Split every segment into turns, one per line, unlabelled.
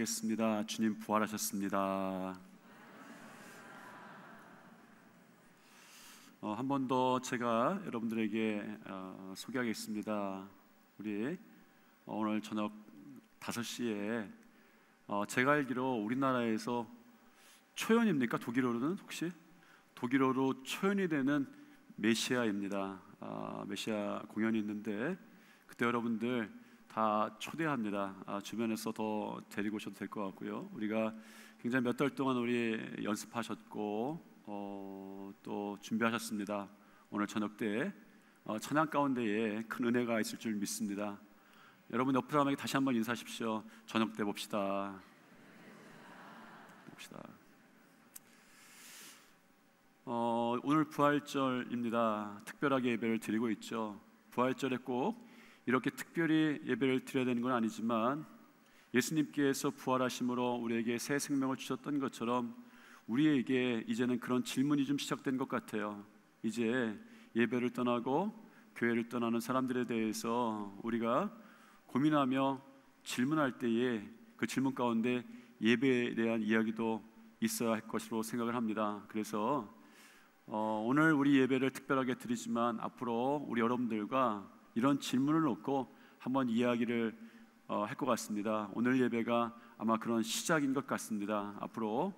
기도하겠습니다. 주님 부활하셨습니다. 한 번 더 제가 여러분들에게 소개하겠습니다. 우리 오늘 저녁 5시에 제가 알기로 우리나라에서 초연입니까? 독일어로는 혹시? 독일어로 초연이 되는 메시아입니다. 메시아 공연이 있는데 그때 여러분들 다 초대합니다. 주변에서 더 데리고 오셔도 될 것 같고요. 우리가 굉장히 몇 달 동안 우리 연습하셨고 또 준비하셨습니다. 오늘 저녁 때 찬양 가운데에 큰 은혜가 있을 줄 믿습니다. 여러분 옆 사람에게 다시 한번 인사하십시오. 저녁 때 봅시다. 오늘 부활절입니다. 특별하게 예배를 드리고 있죠. 부활절에 꼭 이렇게 특별히 예배를 드려야 되는 건 아니지만 예수님께서 부활하심으로 우리에게 새 생명을 주셨던 것처럼 우리에게 이제는 그런 질문이 좀 시작된 것 같아요. 이제 예배를 떠나고 교회를 떠나는 사람들에 대해서 우리가 고민하며 질문할 때에 그 질문 가운데 예배에 대한 이야기도 있어야 할 것으로 생각을 합니다. 그래서 오늘 우리 예배를 특별하게 드리지만 앞으로 우리 여러분들과 이런 질문을 놓고 한번 이야기를 할 것 같습니다. 오늘 예배가 아마 그런 시작인 것 같습니다. 앞으로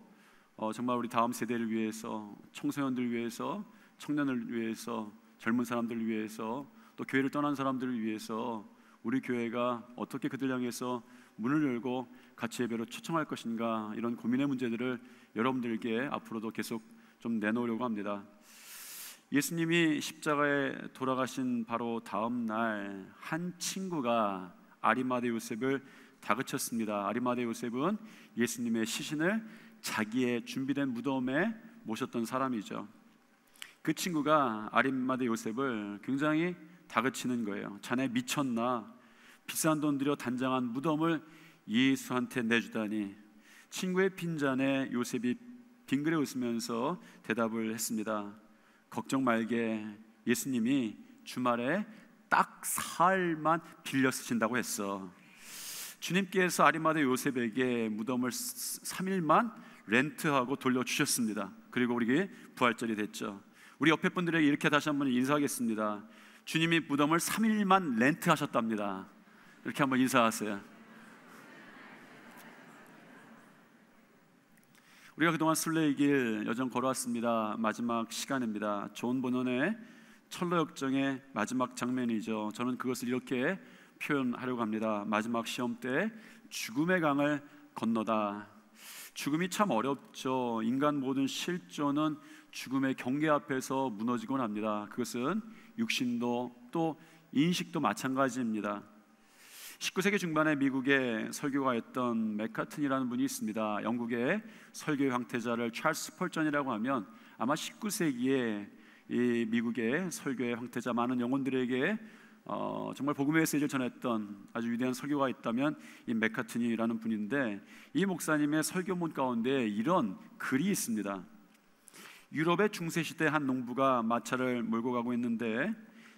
정말 우리 다음 세대를 위해서, 청소년들 위해서, 청년을 위해서, 젊은 사람들을 위해서, 또 교회를 떠난 사람들을 위해서 우리 교회가 어떻게 그들 향해서 문을 열고 같이 예배로 초청할 것인가, 이런 고민의 문제들을 여러분들께 앞으로도 계속 좀 내놓으려고 합니다. 예수님이 십자가에 돌아가신 바로 다음 날 한 친구가 아리마대 요셉을 다그쳤습니다. 아리마대 요셉은 예수님의 시신을 자기의 준비된 무덤에 모셨던 사람이죠. 그 친구가 아리마대 요셉을 굉장히 다그치는 거예요. 자네 미쳤나? 비싼 돈 들여 단장한 무덤을 예수한테 내주다니. 친구의 빈잔에 요셉이 빙그레 웃으면서 대답을 했습니다. 걱정 말게, 예수님이 주말에 딱 사흘만 빌려 쓰신다고 했어. 주님께서 아리마대 요셉에게 무덤을 3일만 렌트하고 돌려주셨습니다. 그리고 우리에게 부활절이 됐죠. 우리 옆에 분들에게 이렇게 다시 한번 인사하겠습니다. 주님이 무덤을 3일만 렌트하셨답니다. 이렇게 한번 인사하세요. 우리가 그동안 순례의 길 여정 걸어왔습니다. 마지막 시간입니다. 존 버논의 철로역정의 마지막 장면이죠. 저는 그것을 이렇게 표현하려고 합니다. 마지막 시험 때 죽음의 강을 건너다. 죽음이 참 어렵죠. 인간 모든 실존은 죽음의 경계 앞에서 무너지곤 합니다. 그것은 육신도 또 인식도 마찬가지입니다. 19세기 중반에 미국에 설교가였던 맥카튼이라는 분이 있습니다. 영국의 설교의 황태자를 찰스 스펄전이라고 하면 아마 19세기에 이 미국의 설교의 황태자, 많은 영혼들에게 정말 복음의 메시지를 전했던 아주 위대한 설교가 있다면 이 맥카튼이라는 분인데, 이 목사님의 설교문 가운데 이런 글이 있습니다. 유럽의 중세시대 한 농부가 마차를 몰고 가고 있는데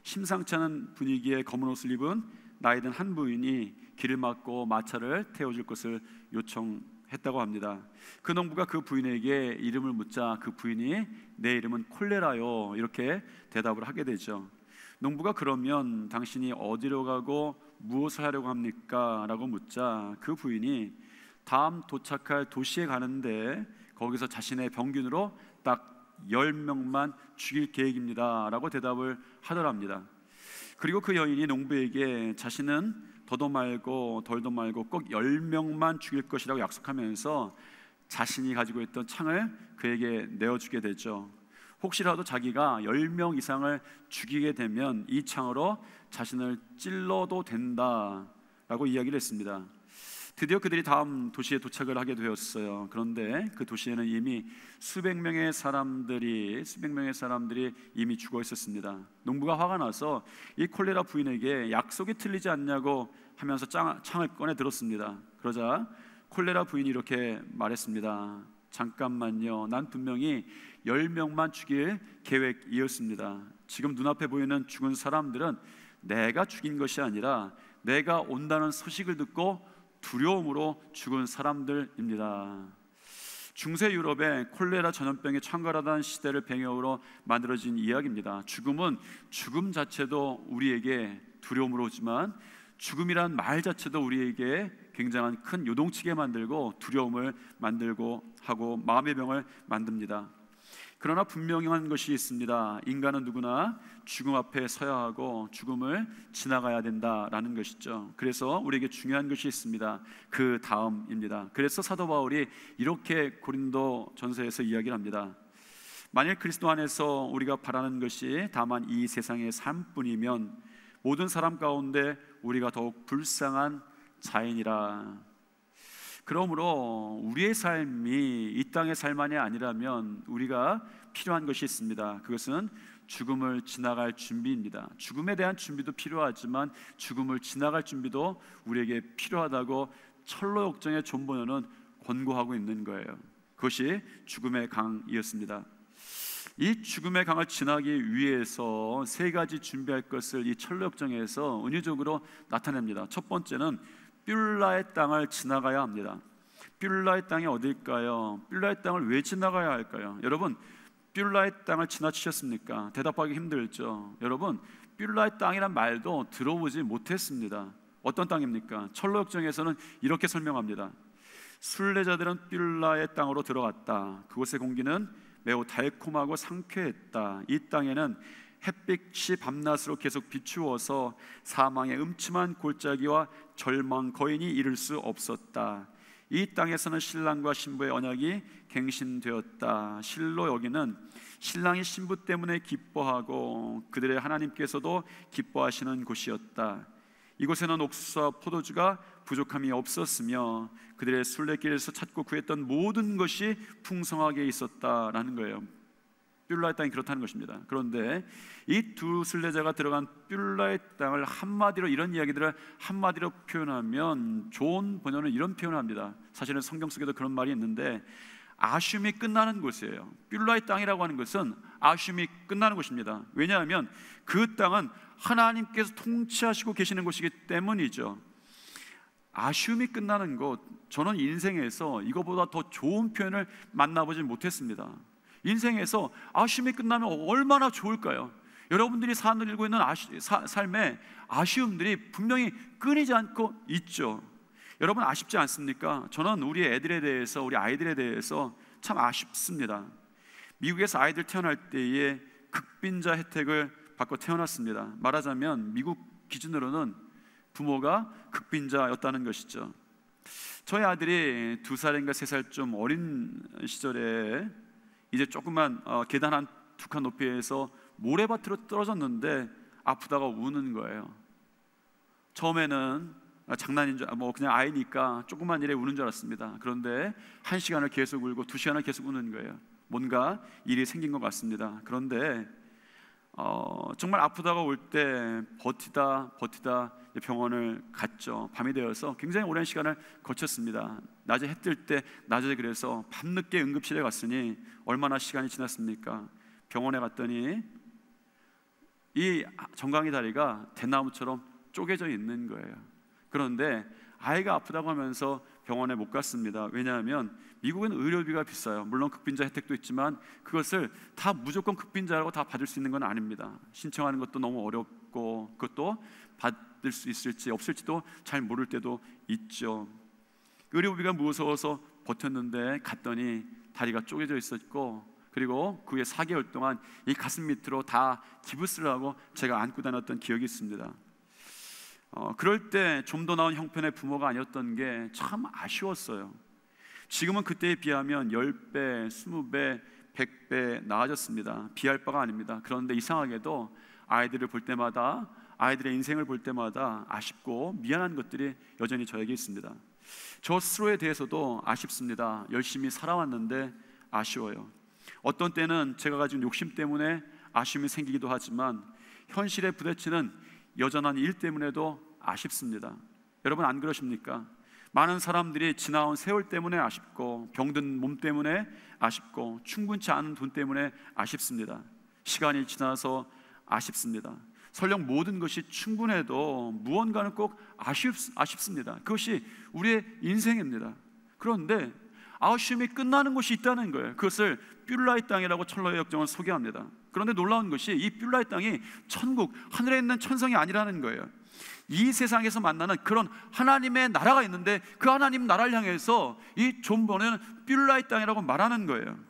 심상치 않은 분위기에 검은 옷을 입은 나이든 한 부인이 길을 막고 마차를 태워줄 것을 요청했다고 합니다. 그 농부가 그 부인에게 이름을 묻자 그 부인이 내 이름은 콜레라요, 이렇게 대답을 하게 되죠. 농부가 그러면 당신이 어디로 가고 무엇을 하려고 합니까? 라고 묻자 그 부인이 다음 도착할 도시에 가는데 거기서 자신의 병균으로 딱 10명만 죽일 계획입니다 라고 대답을 하더랍니다. 그리고 그 여인이 농부에게 자신은 더도 말고 덜도 말고 꼭 10명만 죽일 것이라고 약속하면서 자신이 가지고 있던 창을 그에게 내어주게 되죠. 혹시라도 자기가 10명 이상을 죽이게 되면 이 창으로 자신을 찔러도 된다라고 이야기를 했습니다. 드디어 그들이 다음 도시에 도착을 하게 되었어요. 그런데 그 도시에는 이미 수백 명의 사람들이 이미 죽어 있었습니다. 농부가 화가 나서 이 콜레라 부인에게 약속이 틀리지 않냐고 하면서 창을 꺼내 들었습니다. 그러자 콜레라 부인이 이렇게 말했습니다. 잠깐만요, 난 분명히 10명만 죽일 계획이었습니다. 지금 눈앞에 보이는 죽은 사람들은 내가 죽인 것이 아니라 내가 온다는 소식을 듣고 두려움으로 죽은 사람들입니다. 중세 유럽의 콜레라 전염병이 창궐하던 시대를 배경으로 만들어진 이야기입니다. 죽음은 죽음 자체도 우리에게 두려움으로 오지만 죽음이란 말 자체도 우리에게 굉장한 큰 요동치게 만들고 두려움을 만들고 하고 마음의 병을 만듭니다. 그러나 분명한 것이 있습니다. 인간은 누구나 죽음 앞에 서야 하고 죽음을 지나가야 된다라는 것이죠. 그래서 우리에게 중요한 것이 있습니다. 그 다음입니다. 그래서 사도 바울이 이렇게 고린도 전서에서 이야기를 합니다. 만일 그리스도 안에서 우리가 바라는 것이 다만 이 세상의 삶뿐이면 모든 사람 가운데 우리가 더욱 불쌍한 자인이라. 그러므로 우리의 삶이 이 땅의 삶만이 아니라면 우리가 필요한 것이 있습니다. 그것은 죽음을 지나갈 준비입니다. 죽음에 대한 준비도 필요하지만 죽음을 지나갈 준비도 우리에게 필요하다고 철로 역정의 존 보너는 권고하고 있는 거예요. 그것이 죽음의 강이었습니다. 이 죽음의 강을 지나기 위해서 세 가지 준비할 것을 이 철로 역정에서 은유적으로 나타냅니다. 첫 번째는 뷸라의 땅을 지나가야 합니다. 뷸라의 땅이 어딜까요? 뷸라의 땅을 왜 지나가야 할까요? 여러분, 뷸라의 땅을 지나치셨습니까? 대답하기 힘들죠. 여러분, 뷸라의 땅이란 말도 들어보지 못했습니다. 어떤 땅입니까? 철로 역정에서는 이렇게 설명합니다. 순례자들은 뷸라의 땅으로 들어갔다. 그곳의 공기는 매우 달콤하고 상쾌했다. 이 땅에는 햇빛이 밤낮으로 계속 비추어서 사망의 음침한 골짜기와 절망 거인이 이를 수 없었다. 이 땅에서는 신랑과 신부의 언약이 갱신되었다. 실로 여기는 신랑이 신부 때문에 기뻐하고 그들의 하나님께서도 기뻐하시는 곳이었다. 이곳에는 옥수수와 포도주가 부족함이 없었으며 그들의 순례길에서 찾고 구했던 모든 것이 풍성하게 있었다라는 거예요. 뷸라의 땅이 그렇다는 것입니다. 그런데 이 두 순례자가 들어간 뷸라의 땅을 한마디로, 이런 이야기들을 한마디로 표현하면 존 번역은 이런 표현을 합니다. 사실은 성경 속에도 그런 말이 있는데 아쉬움이 끝나는 곳이에요. 뷸라의 땅이라고 하는 것은 아쉬움이 끝나는 곳입니다. 왜냐하면 그 땅은 하나님께서 통치하시고 계시는 곳이기 때문이죠. 아쉬움이 끝나는 곳, 저는 인생에서 이거보다 더 좋은 표현을 만나보지 못했습니다. 인생에서 아쉬움이 끝나면 얼마나 좋을까요? 여러분들이 살고 있는 삶에 아쉬움들이 분명히 끊이지 않고 있죠. 여러분 아쉽지 않습니까? 저는 우리 애들에 대해서, 우리 아이들에 대해서 참 아쉽습니다. 미국에서 아이들 태어날 때에 극빈자 혜택을 받고 태어났습니다. 말하자면 미국 기준으로는 부모가 극빈자였다는 것이죠. 저희 아들이 2살인가 3살 좀 어린 시절에 이제 조그만 계단 한 2칸 높이에서 모래밭으로 떨어졌는데 아프다가 우는 거예요. 처음에는 장난인 줄, 그냥 아이니까 조그만 일에 우는 줄 알았습니다. 그런데 1시간을 계속 울고 2시간을 계속 우는 거예요. 뭔가 일이 생긴 것 같습니다. 그런데 정말 아프다가 올 때 버티다 병원을 갔죠. 밤이 되어서 굉장히 오랜 시간을 거쳤습니다. 낮에 해 뜰 때 낮에, 그래서 밤늦게 응급실에 갔으니 얼마나 시간이 지났습니까? 병원에 갔더니 이 정강이 다리가 대나무처럼 쪼개져 있는 거예요. 그런데 아이가 아프다고 하면서 병원에 못 갔습니다. 왜냐하면 미국은 의료비가 비싸요. 물론 극빈자 혜택도 있지만 그것을 다 무조건 극빈자라고 다 받을 수 있는 건 아닙니다. 신청하는 것도 너무 어렵고 그것도 받을 수 있을지 없을지도 잘 모를 때도 있죠. 의료비가 무서워서 버텼는데 갔더니 다리가 쪼개져 있었고, 그리고 그 후에 4개월 동안 이 가슴 밑으로 다 기부스를 하고 제가 안고 다녔던 기억이 있습니다. 그럴 때 좀 더 나은 형편의 부모가 아니었던 게 참 아쉬웠어요. 지금은 그때에 비하면 10배, 20배, 100배 나아졌습니다. 비할 바가 아닙니다. 그런데 이상하게도 아이들을 볼 때마다, 아이들의 인생을 볼 때마다 아쉽고 미안한 것들이 여전히 저에게 있습니다. 저 스스로에 대해서도 아쉽습니다. 열심히 살아왔는데 아쉬워요. 어떤 때는 제가 가진 욕심 때문에 아쉬움이 생기기도 하지만 현실에 부딪히는 여전한 일 때문에도 아쉽습니다. 여러분 안 그러십니까? 많은 사람들이 지나온 세월 때문에 아쉽고, 병든 몸 때문에 아쉽고, 충분치 않은 돈 때문에 아쉽습니다. 시간이 지나서 아쉽습니다. 설령 모든 것이 충분해도 무언가는 꼭 아쉽습니다. 그것이 우리의 인생입니다. 그런데 아쉬움이 끝나는 곳이 있다는 거예요. 그것을 뷸라의 땅이라고 철로의 역정은 소개합니다. 그런데 놀라운 것이 이 뷸라의 땅이 천국, 하늘에 있는 천성이 아니라는 거예요. 이 세상에서 만나는 그런 하나님의 나라가 있는데 그 하나님 나라를 향해서 이 존버는 뷸라의 땅이라고 말하는 거예요.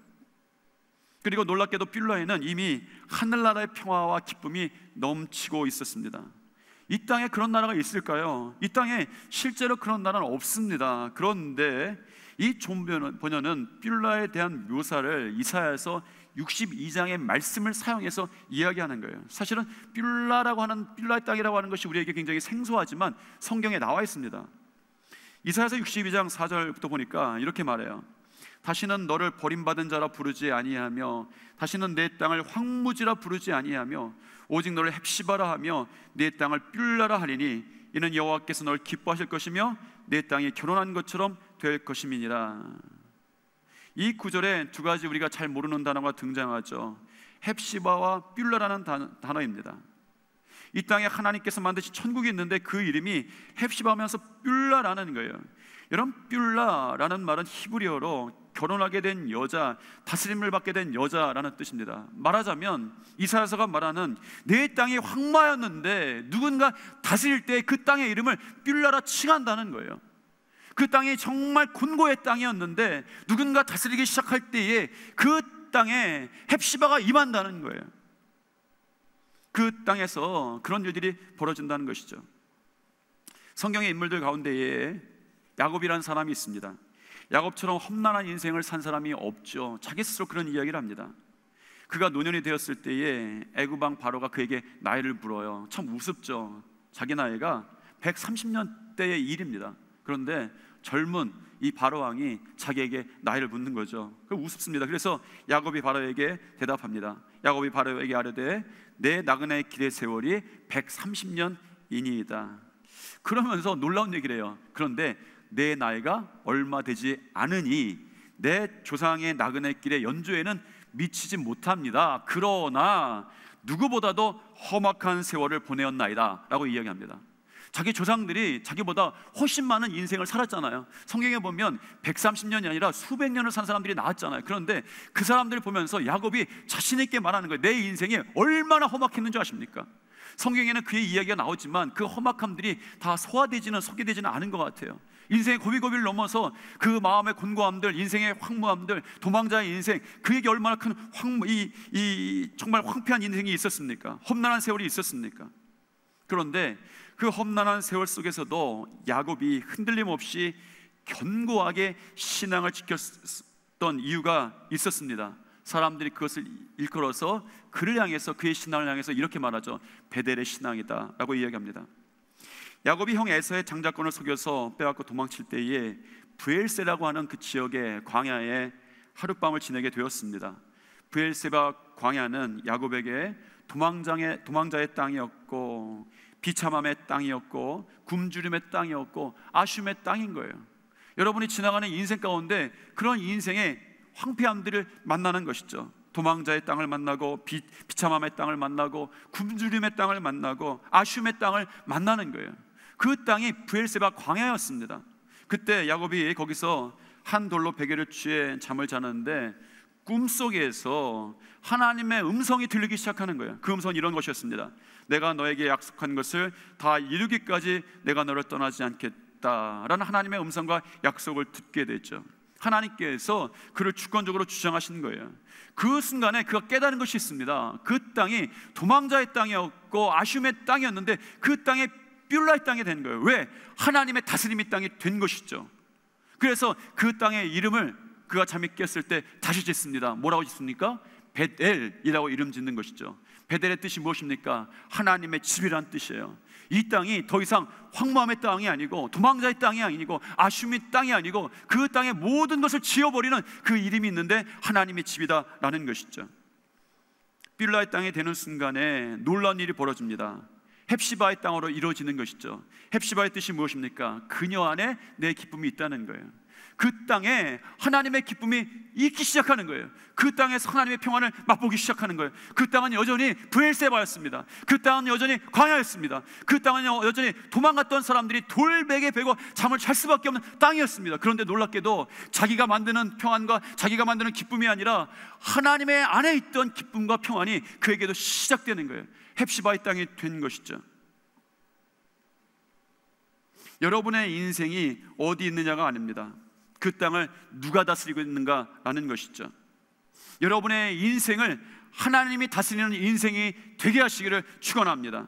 그리고 놀랍게도 뷸라에는 이미 하늘나라의 평화와 기쁨이 넘치고 있었습니다. 이 땅에 그런 나라가 있을까요? 이 땅에 실제로 그런 나라는 없습니다. 그런데 이 존버는 뷸라에 대한 묘사를 이사야서 62장의 말씀을 사용해서 이야기하는 거예요. 사실은 뷸라의 땅이라고 하는 것이 우리에게 굉장히 생소하지만 성경에 나와 있습니다. 이사야서 62장 4절부터 보니까 이렇게 말해요. 다시는 너를 버림받은 자라 부르지 아니하며 다시는 내 땅을 황무지라 부르지 아니하며 오직 너를 헵시바라 하며 내 땅을 뷸라라 하리니 이는 여호와께서 너를 기뻐하실 것이며 내 땅이 결혼한 것처럼 될 것임이니라. 이 구절에 두 가지 우리가 잘 모르는 단어가 등장하죠. 헵시바와 뷸라라는 단어입니다. 이 땅에 하나님께서 만드신 천국이 있는데 그 이름이 헵시바면서 뷸라라는 거예요. 여러분, 뷸라라는 말은 히브리어로 결혼하게 된 여자, 다스림을 받게 된 여자라는 뜻입니다. 말하자면 이사야서가 말하는 내 땅이 황마였는데 누군가 다스릴 때 그 땅의 이름을 뷸라라 칭한다는 거예요. 그 땅이 정말 곤고의 땅이었는데 누군가 다스리기 시작할 때에 그 땅에 헵시바가 임한다는 거예요. 그 땅에서 그런 일들이 벌어진다는 것이죠. 성경의 인물들 가운데에 야곱이라는 사람이 있습니다. 야곱처럼 험난한 인생을 산 사람이 없죠. 자기 스스로 그런 이야기를 합니다. 그가 노년이 되었을 때에 애굽 왕 바로가 그에게 나이를 물어요. 참 우습죠. 자기 나이가 130년대의 일입니다. 그런데 젊은 이 바로 왕이 자기에게 나이를 묻는 거죠. 그 우습습니다. 그래서 야곱이 바로에게 대답합니다. 야곱이 바로에게 아뢰되 내 나그네의 길의 세월이 130년이니이다. 그러면서 놀라운 얘기를 해요. 그런데 내 나이가 얼마 되지 않으니 내 조상의 나그네 길의 연조에는 미치지 못합니다. 그러나 누구보다도 험악한 세월을 보내었나이다 라고 이야기합니다. 자기 조상들이 자기보다 훨씬 많은 인생을 살았잖아요. 성경에 보면 130년이 아니라 수백 년을 산 사람들이 나왔잖아요. 그런데 그 사람들을 보면서 야곱이 자신 있게 말하는 거예요. 내 인생이 얼마나 험악했는지 아십니까? 성경에는 그의 이야기가 나오지만 그 험악함들이 다 소개되지는 않은 것 같아요. 인생의 고비고비를 넘어서 그 마음의 곤고함들, 인생의 황무함들, 도망자의 인생, 그에게 얼마나 큰 정말 황폐한 인생이 있었습니까? 험난한 세월이 있었습니까? 그런데 그 험난한 세월 속에서도 야곱이 흔들림 없이 견고하게 신앙을 지켰던 이유가 있었습니다. 사람들이 그것을 일컬어서 그를 향해서, 그의 신앙을 향해서 이렇게 말하죠. 베델의 신앙이다 라고 이야기합니다. 야곱이 형 에서의 장자권을 속여서 빼앗고 도망칠 때에 브엘세라고 하는 그 지역의 광야에 하룻밤을 지내게 되었습니다. 브엘세바 광야는 야곱에게 도망자의 땅이었고 비참함의 땅이었고 굶주림의 땅이었고 아쉬움의 땅인 거예요. 여러분이 지나가는 인생 가운데 그런 인생의 황폐함들을 만나는 것이죠. 도망자의 땅을 만나고 비참함의 땅을 만나고 굶주림의 땅을 만나고 아쉬움의 땅을 만나는 거예요. 그 땅이 브엘세바 광야였습니다. 그때 야곱이 거기서 한 돌로 베개를 취해 잠을 자는데 꿈속에서 하나님의 음성이 들리기 시작하는 거예요. 그 음성은 이런 것이었습니다. 내가 너에게 약속한 것을 다 이루기까지 내가 너를 떠나지 않겠다라는 하나님의 음성과 약속을 듣게 됐죠. 하나님께서 그를 주권적으로 주장하시는 거예요. 그 순간에 그가 깨달은 것이 있습니다. 그 땅이 도망자의 땅이었고 아쉬움의 땅이었는데 그 땅에 뷸라의 땅이 된 거예요. 왜? 하나님의 다스림의 땅이 된 것이죠. 그래서 그 땅의 이름을 그가 잠이 깼을 때 다시 짓습니다. 뭐라고 짓습니까? 베델이라고 이름 짓는 것이죠. 베델의 뜻이 무엇입니까? 하나님의 집이란 뜻이에요. 이 땅이 더 이상 황무함의 땅이 아니고 도망자의 땅이 아니고 아쉬움의 땅이 아니고 그 땅의 모든 것을 지워버리는 그 이름이 있는데 하나님의 집이다라는 것이죠. 뷸라의 땅이 되는 순간에 놀라운 일이 벌어집니다. 헵시바의 땅으로 이루어지는 것이죠. 헵시바의 뜻이 무엇입니까? 그녀 안에 내 기쁨이 있다는 거예요. 그 땅에 하나님의 기쁨이 있기 시작하는 거예요. 그 땅에서 하나님의 평안을 맛보기 시작하는 거예요. 그 땅은 여전히 브엘세바였습니다. 그 땅은 여전히 광야였습니다. 그 땅은 여전히 도망갔던 사람들이 돌베개 베고 잠을 잘 수밖에 없는 땅이었습니다. 그런데 놀랍게도 자기가 만드는 평안과 자기가 만드는 기쁨이 아니라 하나님의 안에 있던 기쁨과 평안이 그에게도 시작되는 거예요. 헵시바의 땅이 된 것이죠. 여러분의 인생이 어디 있느냐가 아닙니다. 그 땅을 누가 다스리고 있는가라는 것이죠. 여러분의 인생을 하나님이 다스리는 인생이 되게 하시기를 축원합니다.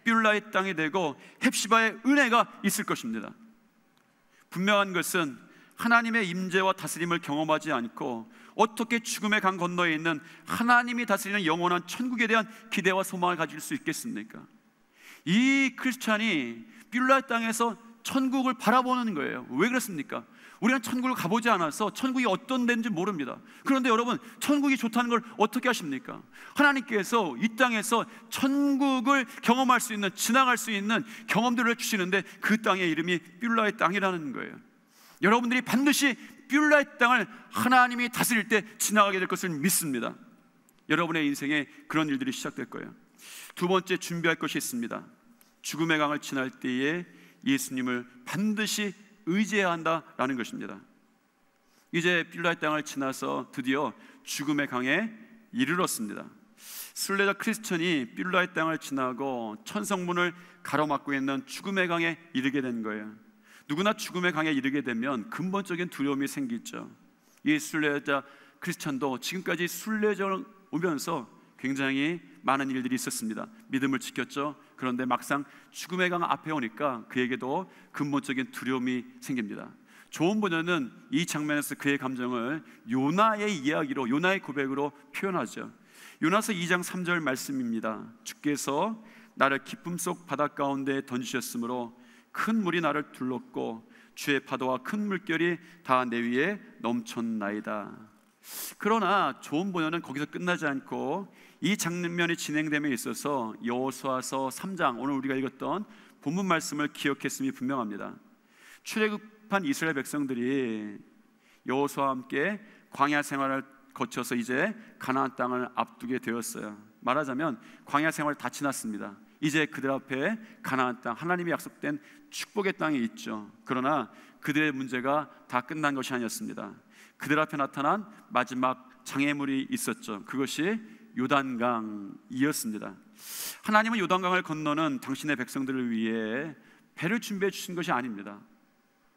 뷸라의 땅이 되고 헵시바의 은혜가 있을 것입니다. 분명한 것은 하나님의 임재와 다스림을 경험하지 않고 어떻게 죽음의 강 건너에 있는 하나님이 다스리는 영원한 천국에 대한 기대와 소망을 가질 수 있겠습니까? 이 크리스찬이 뷸라 땅에서 천국을 바라보는 거예요. 왜 그렇습니까? 우리는 천국을 가보지 않아서 천국이 어떤 데인지 모릅니다. 그런데 여러분, 천국이 좋다는 걸 어떻게 아십니까? 하나님께서 이 땅에서 천국을 경험할 수 있는, 지나갈 수 있는 경험들을 주시는데 그 땅의 이름이 뷸라의 땅이라는 거예요. 여러분들이 반드시 뷸라의 땅을 하나님이 다스릴 때 지나가게 될 것을 믿습니다. 여러분의 인생에 그런 일들이 시작될 거예요. 두 번째, 준비할 것이 있습니다. 죽음의 강을 지날 때에 예수님을 반드시 의지해야 한다라는 것입니다. 이제 뷸라의 땅을 지나서 드디어 죽음의 강에 이르렀습니다. 순례자 크리스천이 뷸라의 땅을 지나고 천성문을 가로막고 있는 죽음의 강에 이르게 된 거예요. 누구나 죽음의 강에 이르게 되면 근본적인 두려움이 생기죠. 이 순례자 크리스천도 지금까지 순례자를 오면서 굉장히 많은 일들이 있었습니다. 믿음을 지켰죠. 그런데 막상 죽음의 강 앞에 오니까 그에게도 근본적인 두려움이 생깁니다. 좋은 번역은 이 장면에서 그의 감정을 요나의 이야기로, 요나의 고백으로 표현하죠. 요나서 2장 3절 말씀입니다. 주께서 나를 기쁨 속 바다 가운데 던지셨으므로 큰 물이 나를 둘렀고 주의 파도와 큰 물결이 다 내 위에 넘쳤나이다. 그러나 좋은 번역은 거기서 끝나지 않고 이 장면이 진행됨에 있어서 여호수아서 3장, 오늘 우리가 읽었던 본문 말씀을 기억했음이 분명합니다. 출애굽한 이스라엘 백성들이 여호수아와 함께 광야 생활을 거쳐서 이제 가나안 땅을 앞두게 되었어요. 말하자면 광야 생활 다 지났습니다. 이제 그들 앞에 가나안 땅, 하나님이 약속된 축복의 땅이 있죠. 그러나 그들의 문제가 다 끝난 것이 아니었습니다. 그들 앞에 나타난 마지막 장애물이 있었죠. 그것이 요단강이었습니다. 하나님은 요단강을 건너는 당신의 백성들을 위해 배를 준비해 주신 것이 아닙니다.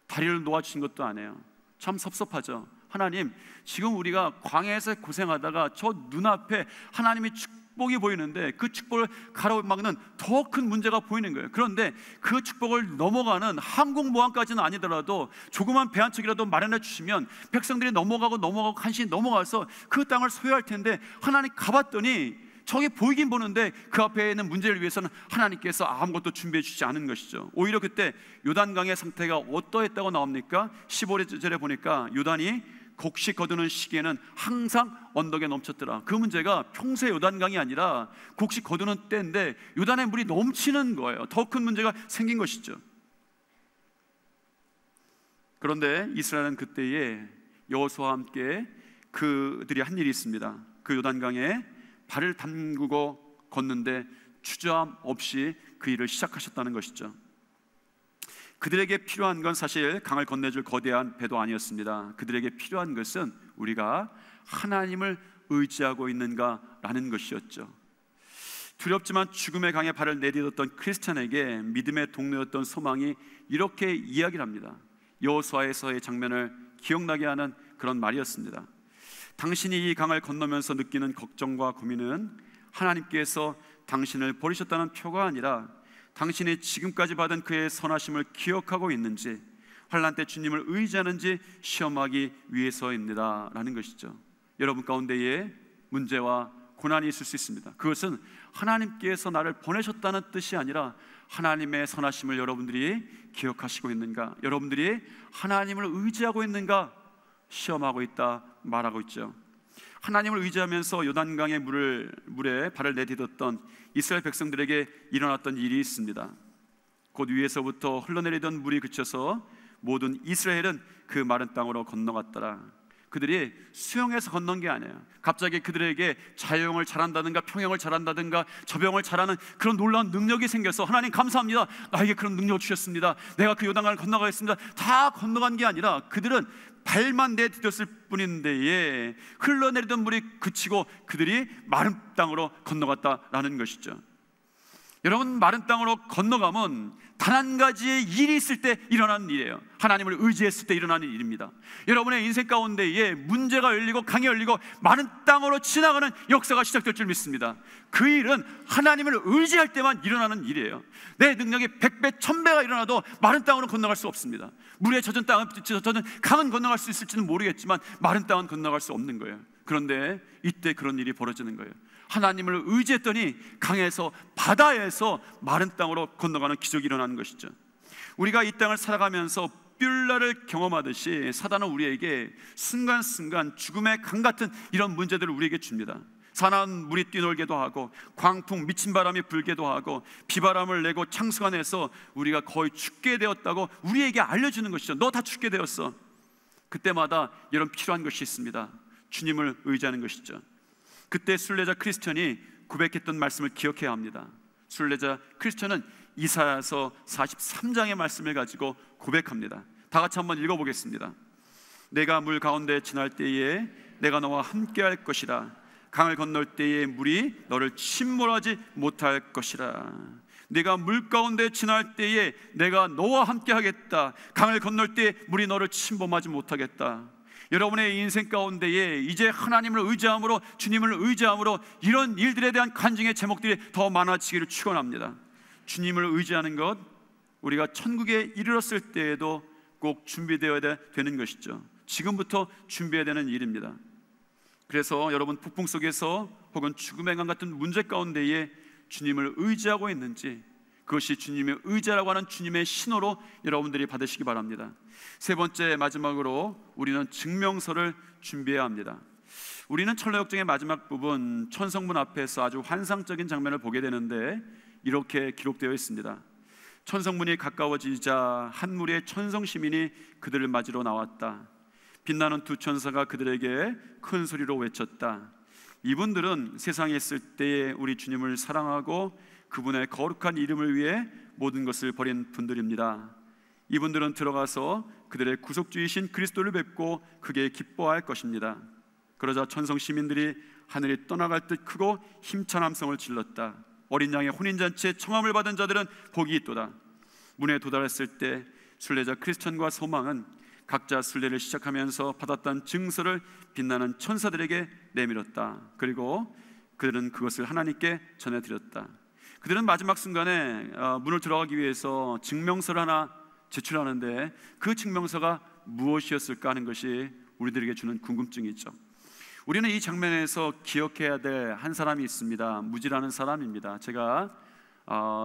다리를 놓아주신 것도 아니에요. 참 섭섭하죠. 하나님, 지금 우리가 광야에서 고생하다가 저 눈앞에 하나님의 축복이 보이는데 그 축복을 가로막는 더 큰 문제가 보이는 거예요. 그런데 그 축복을 넘어가는 항공모함까지는 아니더라도 조그만 배 한 척이라도 마련해 주시면 백성들이 넘어가고 간신히 넘어가서 그 땅을 소유할 텐데, 하나님 가봤더니 저게 보이긴 보는데 그 앞에 있는 문제를 위해서는 하나님께서 아무것도 준비해 주지 않은 것이죠. 오히려 그때 요단강의 상태가 어떠했다고 나옵니까? 15절에 보니까 요단이 곡식 거두는 시기에는 항상 언덕에 넘쳤더라. 그 문제가 평소에 요단강이 아니라 곡식 거두는 때인데 요단의 물이 넘치는 거예요. 더 큰 문제가 생긴 것이죠. 그런데 이스라엘은 그때에 여호수아와 함께 그들이 한 일이 있습니다. 그 요단강에 발을 담그고 걷는데 주저함 없이 그 일을 시작하셨다는 것이죠. 그들에게 필요한 건 사실 강을 건네줄 거대한 배도 아니었습니다. 그들에게 필요한 것은 우리가 하나님을 의지하고 있는가라는 것이었죠. 두렵지만 죽음의 강에 발을 내딛었던 크리스찬에게 믿음의 동료였던 소망이 이렇게 이야기를 합니다. 여호수아에서의 장면을 기억나게 하는 그런 말이었습니다. 당신이 이 강을 건너면서 느끼는 걱정과 고민은 하나님께서 당신을 버리셨다는 표가 아니라 당신이 지금까지 받은 그의 선하심을 기억하고 있는지, 환난 때 주님을 의지하는지 시험하기 위해서입니다 라는 것이죠. 여러분 가운데에 문제와 고난이 있을 수 있습니다. 그것은 하나님께서 나를 보내셨다는 뜻이 아니라 하나님의 선하심을 여러분들이 기억하시고 있는가, 여러분들이 하나님을 의지하고 있는가 시험하고 있다 말하고 있죠. 하나님을 의지하면서 요단강의 물에 발을 내딛었던 이스라엘 백성들에게 일어났던 일이 있습니다. 곧 위에서부터 흘러내리던 물이 그쳐서 모든 이스라엘은 그 마른 땅으로 건너갔더라. 그들이 수영해서 건넌 게 아니에요. 갑자기 그들에게 자유형을 잘한다든가 평형을 잘한다든가 접영을 잘하는 그런 놀라운 능력이 생겨서 하나님 감사합니다, 나에게 그런 능력을 주셨습니다, 내가 그 요단강을 건너가겠습니다, 다 건너간 게 아니라 그들은 발만 내디뎠을 뿐인데에 흘러내리던 물이 그치고 그들이 마른 땅으로 건너갔다라는 것이죠. 여러분, 마른 땅으로 건너가면 단 한 가지의 일이 있을 때 일어나는 일이에요. 하나님을 의지했을 때 일어나는 일입니다. 여러분의 인생 가운데에 문제가 열리고 강이 열리고 마른 땅으로 지나가는 역사가 시작될 줄 믿습니다. 그 일은 하나님을 의지할 때만 일어나는 일이에요. 내 능력이 100배, 1000배가 일어나도 마른 땅으로 건너갈 수 없습니다. 물에 젖은 강은 건너갈 수 있을지는 모르겠지만 마른 땅은 건너갈 수 없는 거예요. 그런데 이때 그런 일이 벌어지는 거예요. 하나님을 의지했더니 강에서, 바다에서 마른 땅으로 건너가는 기적이 일어나는 것이죠. 우리가 이 땅을 살아가면서 뷸라를 경험하듯이 사단은 우리에게 순간순간 죽음의 강 같은 이런 문제들을 우리에게 줍니다. 사나운 물이 뛰놀게도 하고, 광풍 미친 바람이 불게도 하고, 비바람을 내고 창수가 내서 우리가 거의 죽게 되었다고 우리에게 알려주는 것이죠. 너 다 죽게 되었어. 그때마다 이런 필요한 것이 있습니다. 주님을 의지하는 것이죠. 그때 순례자 크리스천이 고백했던 말씀을 기억해야 합니다. 순례자 크리스천은 이사야서 43장의 말씀을 가지고 고백합니다. 다 같이 한번 읽어보겠습니다. 내가 물 가운데 지날 때에 내가 너와 함께할 것이라. 강을 건널 때에 물이 너를 침몰하지 못할 것이라. 내가 물 가운데 지날 때에 내가 너와 함께하겠다. 강을 건널 때에 물이 너를 침범하지 못하겠다. 여러분의 인생 가운데에 이제 하나님을 의지함으로, 주님을 의지함으로 이런 일들에 대한 간증의 제목들이 더 많아지기를 축원합니다. 주님을 의지하는 것, 우리가 천국에 이르렀을 때에도 꼭 준비되어야 되는 것이죠. 지금부터 준비해야 되는 일입니다. 그래서 여러분, 폭풍 속에서 혹은 죽음의 강 같은 문제 가운데에 주님을 의지하고 있는지, 그것이 주님의 의지라고 하는 주님의 신호로 여러분들이 받으시기 바랍니다. 세 번째, 마지막으로 우리는 증명서를 준비해야 합니다. 우리는 철로역정의 마지막 부분 천성문 앞에서 아주 환상적인 장면을 보게 되는데 이렇게 기록되어 있습니다. 천성문이 가까워지자 한 무리의 천성 시민이 그들을 맞으러 나왔다. 빛나는 두 천사가 그들에게 큰 소리로 외쳤다. 이분들은 세상에 있을 때에 우리 주님을 사랑하고 그분의 거룩한 이름을 위해 모든 것을 버린 분들입니다. 이분들은 들어가서 그들의 구속주이신 그리스도를 뵙고 크게 기뻐할 것입니다. 그러자 천성 시민들이 하늘이 떠나갈 듯 크고 힘찬 함성을 질렀다. 어린 양의 혼인잔치에 청함을 받은 자들은 복이 있도다. 문에 도달했을 때 순례자 크리스천과 소망은 각자 순례를 시작하면서 받았던 증서를 빛나는 천사들에게 내밀었다. 그리고 그들은 그것을 하나님께 전해드렸다. 그들은 마지막 순간에 문을 들어가기 위해서 증명서를 하나 제출하는데 그 증명서가 무엇이었을까 하는 것이 우리들에게 주는 궁금증이죠. 우리는 이 장면에서 기억해야 될 한 사람이 있습니다. 무지라는 사람입니다. 제가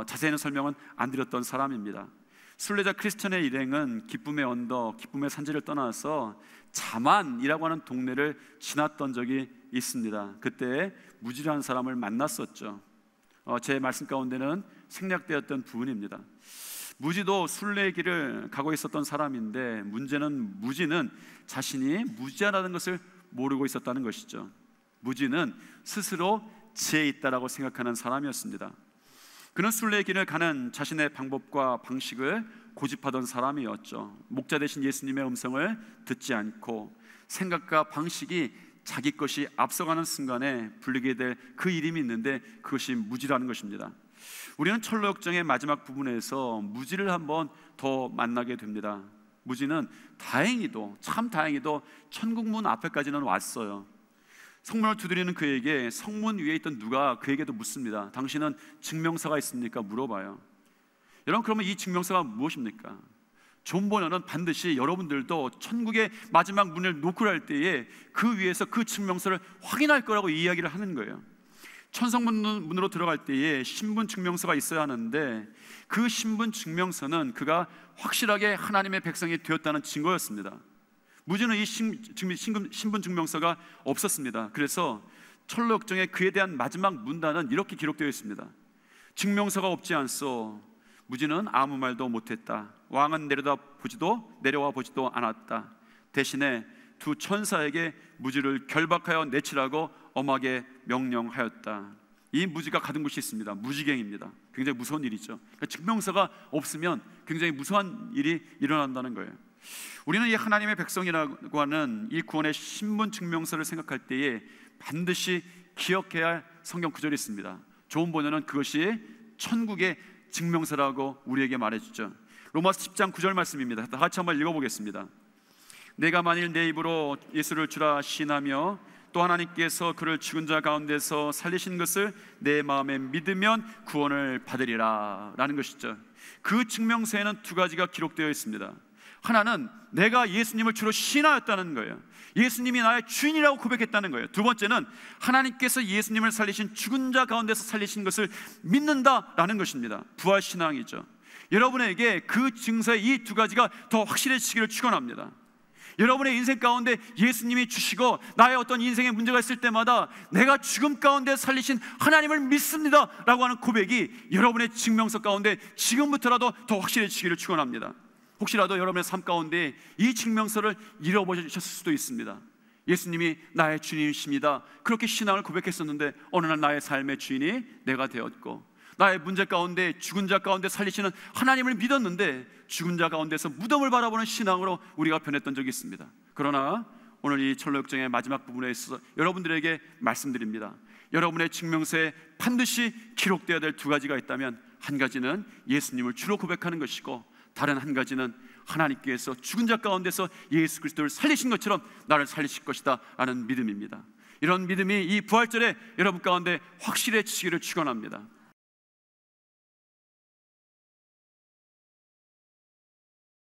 자세히는 설명은 안 드렸던 사람입니다. 순례자 크리스천의 일행은 기쁨의 언덕, 기쁨의 산지를 떠나서 자만이라고 하는 동네를 지났던 적이 있습니다. 그때 무지라는 사람을 만났었죠. 제 말씀 가운데는 생략되었던 부분입니다. 무지도 순례의 길을 가고 있었던 사람인데 문제는 무지는 자신이 무지하다는 것을 모르고 있었다는 것이죠. 무지는 스스로 지혜 있다라고 생각하는 사람이었습니다. 그는 순례의 길을 가는 자신의 방법과 방식을 고집하던 사람이었죠. 목자 되신 예수님의 음성을 듣지 않고 생각과 방식이 자기 것이 앞서가는 순간에 불리게 될 그 이름이 있는데 그것이 무지라는 것입니다. 우리는 철로역정의 마지막 부분에서 무지를 한번 더 만나게 됩니다. 무지는 다행히도, 참 다행히도 천국문 앞에까지는 왔어요. 성문을 두드리는 그에게 성문 위에 있던 누가 그에게도 묻습니다. 당신은 증명서가 있습니까? 물어봐요. 여러분, 그러면 이 증명서가 무엇입니까? 존 버너는 반드시 여러분들도 천국의 마지막 문을 노크할 때에 그 위에서 그 증명서를 확인할 거라고 이야기를 하는 거예요. 천성문으로 들어갈 때에 신분 증명서가 있어야 하는데 그 신분 증명서는 그가 확실하게 하나님의 백성이 되었다는 증거였습니다. 무지는 이 신분 증명서가 없었습니다. 그래서 철로역정에 그에 대한 마지막 문단은 이렇게 기록되어 있습니다. 증명서가 없지 않소. 무지는 아무 말도 못했다. 왕은 내려와 보지도 않았다. 대신에 두 천사에게 무지를 결박하여 내치라고 엄하게 명령하였다. 이 무지가 가진 곳이 있습니다. 무지갱입니다. 굉장히 무서운 일이죠. 그러니까 증명서가 없으면 굉장히 무서운 일이 일어난다는 거예요. 우리는 이 하나님의 백성이라고 하는 이 구원의 신분 증명서를 생각할 때에 반드시 기억해야 할 성경 구절이 있습니다. 좋은 번역은 그것이 천국의 증명서라고 우리에게 말해주죠. 로마서 10장 9절 말씀입니다. 다 같이 한번 읽어보겠습니다. 내가 만일 내 입으로 예수를 주라 시인하며 또 하나님께서 그를 죽은 자 가운데서 살리신 것을 내 마음에 믿으면 구원을 받으리라 라는 것이죠. 그 증명서에는 두 가지가 기록되어 있습니다. 하나는 내가 예수님을 주로 시인하였다는 거예요. 예수님이 나의 주인이라고 고백했다는 거예요. 두 번째는 하나님께서 예수님을 살리신 죽은 자 가운데서 살리신 것을 믿는다라는 것입니다. 부활신앙이죠. 여러분에게 그 증서의 이 두 가지가 더 확실해지기를 축원합니다. 여러분의 인생 가운데 예수님이 주시고 나의 어떤 인생의 문제가 있을 때마다 내가 죽음 가운데 살리신 하나님을 믿습니다 라고 하는 고백이 여러분의 증명서 가운데 지금부터라도 더 확실해지기를 축원합니다. 혹시라도 여러분의 삶 가운데 이 증명서를 잃어버리셨을 수도 있습니다. 예수님이 나의 주님이십니다, 그렇게 신앙을 고백했었는데 어느 날 나의 삶의 주인이 내가 되었고, 나의 문제 가운데 죽은 자 가운데 살리시는 하나님을 믿었는데 죽은 자 가운데서 무덤을 바라보는 신앙으로 우리가 변했던 적이 있습니다. 그러나 오늘 이 철로역정의 마지막 부분에 있어서 여러분들에게 말씀드립니다. 여러분의 증명서에 반드시 기록되어야 될 두 가지가 있다면, 한 가지는 예수님을 주로 고백하는 것이고, 다른 한 가지는 하나님께서 죽은 자 가운데서 예수 그리스도를 살리신 것처럼 나를 살리실 것이다 라는 믿음입니다. 이런 믿음이 이 부활절에 여러분 가운데 확실해지기를 축원합니다.